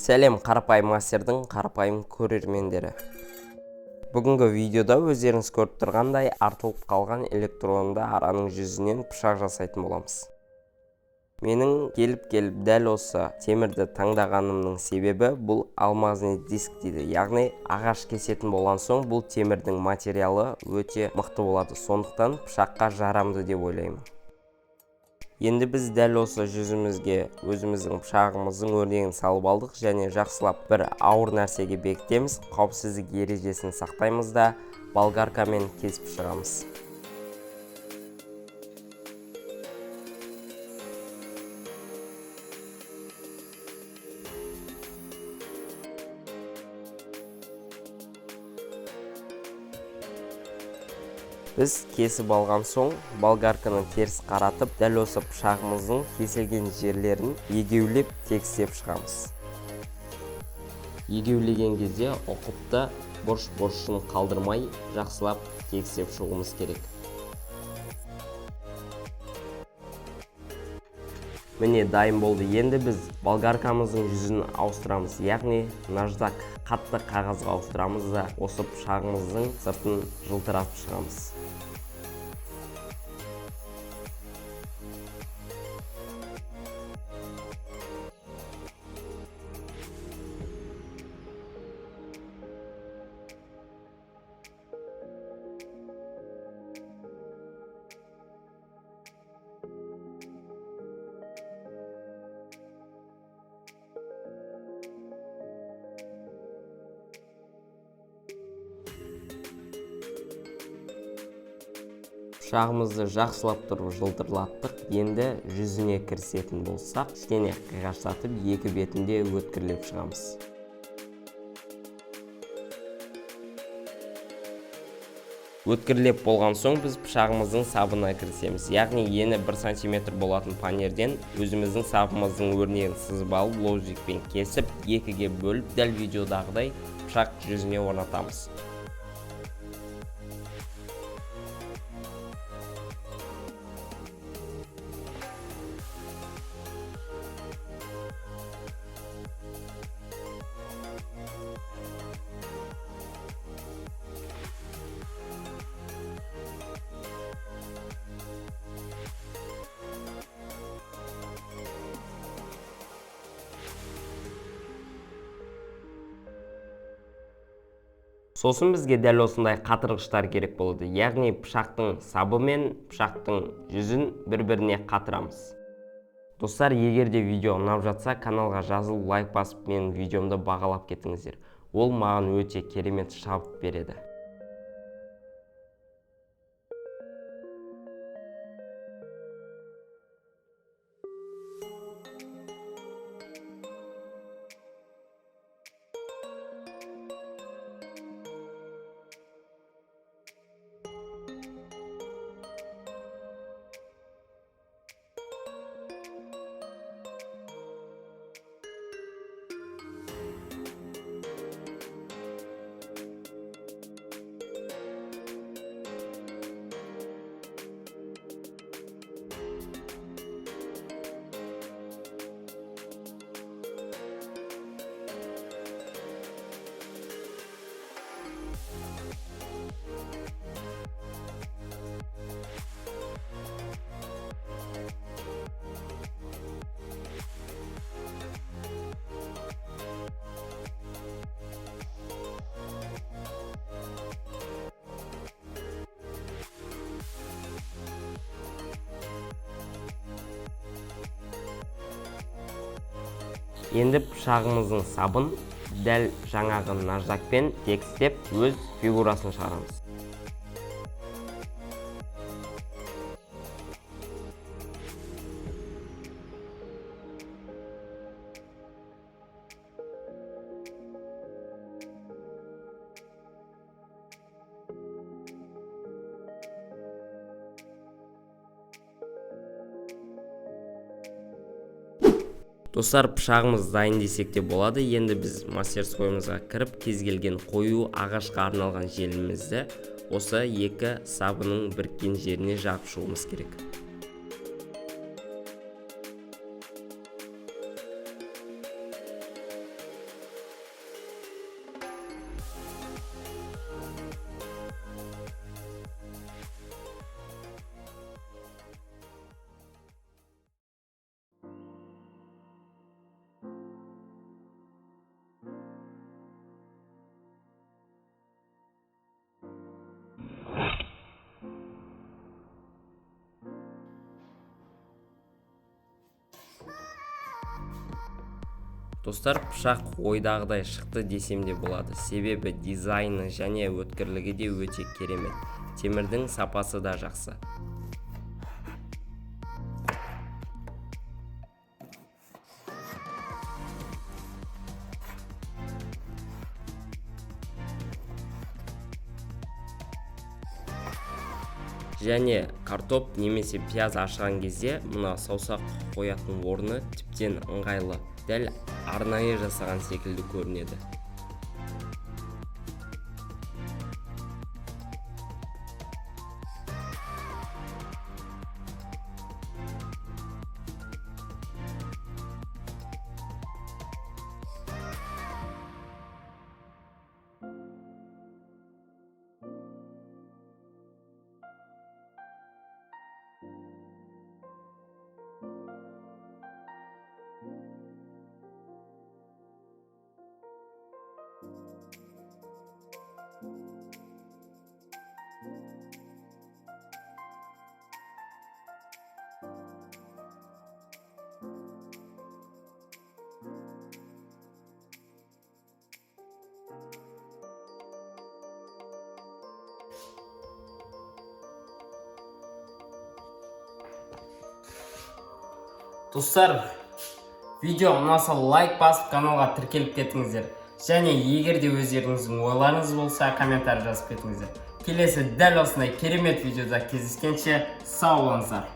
Сәлем қарапайым мастердің қарапайым көрермендері. Бүгінгі видеода өздеріңіз көріп тұрғандай артылып қалған электронды араның жүзінен пышақ жасайтын боламыз. Менің келіп дәл осы темірді таңдағанымның себебі бұл алмазный диск дейді. Яғни ағаш кесетін болған соң бұл темірдің материалы өте мықты болады. Сондықтан пышаққа жарамды деп ойлаймын. Енді біз дәл осы жүзімізге өзіміздің пышағымыздың өрнегін салып алдық және жақсылап бір ауыр нәрсеге бекітеміз. Қауіпсіздік ережесін сақтаймыз да болгаркамен кесіп шығамыз. Біз кесіп алған соң болгарканы теріс қаратып, дәл осы пышағымыздың кесілген жерлерін егеулеп тегістеп шығамыз. Егеулеген кезде ұқыпты бұрыш-бұрышын қалдырмай жақсылап тегістеп шығуымыз керек. Міне дайын болды. Енді біз болгаркамыздың жүзін ауыстырамыз. Яғни наждак қатты қағазға ауыстырамыз да осы пышағымыздың сыртын жылтыратып шығамыз. Пышағымызды жақсылап тұрып жылтырлаттық. Енді жүзіне кірісетін болсақ, кішкене қиғаштатып екі бетінде өткірлеп шығамыз. Өткірлеп болған соң біз пышағымыздың сабына кірісеміз. Яғни ені 1 см болатын фанерден өзіміздің сабымыздың өрнегін сызып алып, лоджикпен кесіп, екіге бөліп, дәл видеодағыдай пышақ жүзіне орнатамыз. Сосын бізге дәл осындай қатырғыштар керек болады. Яғни пышақтың сабы мен пышақтың жүзін бір-біріне қатырамыз. Достар, егер де видео ұнап жатса, каналға жазылып, лайк басып, менің видеомды бағалап кетіңіздер. Ол маған өте керемет шабыт береді. Енді пышағымыздың сабын дәл жаңағы наждакпен тегістеп өз фигурасын шығарамыз. Достар, пышағымыз дайын десек те болады. Енді біз мастерскойымызға кіріп, кез келген қою ағашқа арналған желімізді осы екі сабының біріккен жеріне жағып шығуымыз керек. Достар, пышақ ойдағыдай шықты десем де болады. Себебі дизайны және өткірлігі де өте керемет. Темірдің сапасы да жақсы. Және картоп немесе пияз ашқан кезде мына саусақ қоятын орны тіптен ыңғайлы. Дәл арнайы жасаған секілді көрінеді. Достар, видео ұнаса лайк басып каналға тіркеліп кетіңіздер. Және егер де өздеріңіздің ойларыңыз болса, комментарий жазып кетіңіздер. Келесі дәл осындай керемет видеода кездескенше сау болыңыздар.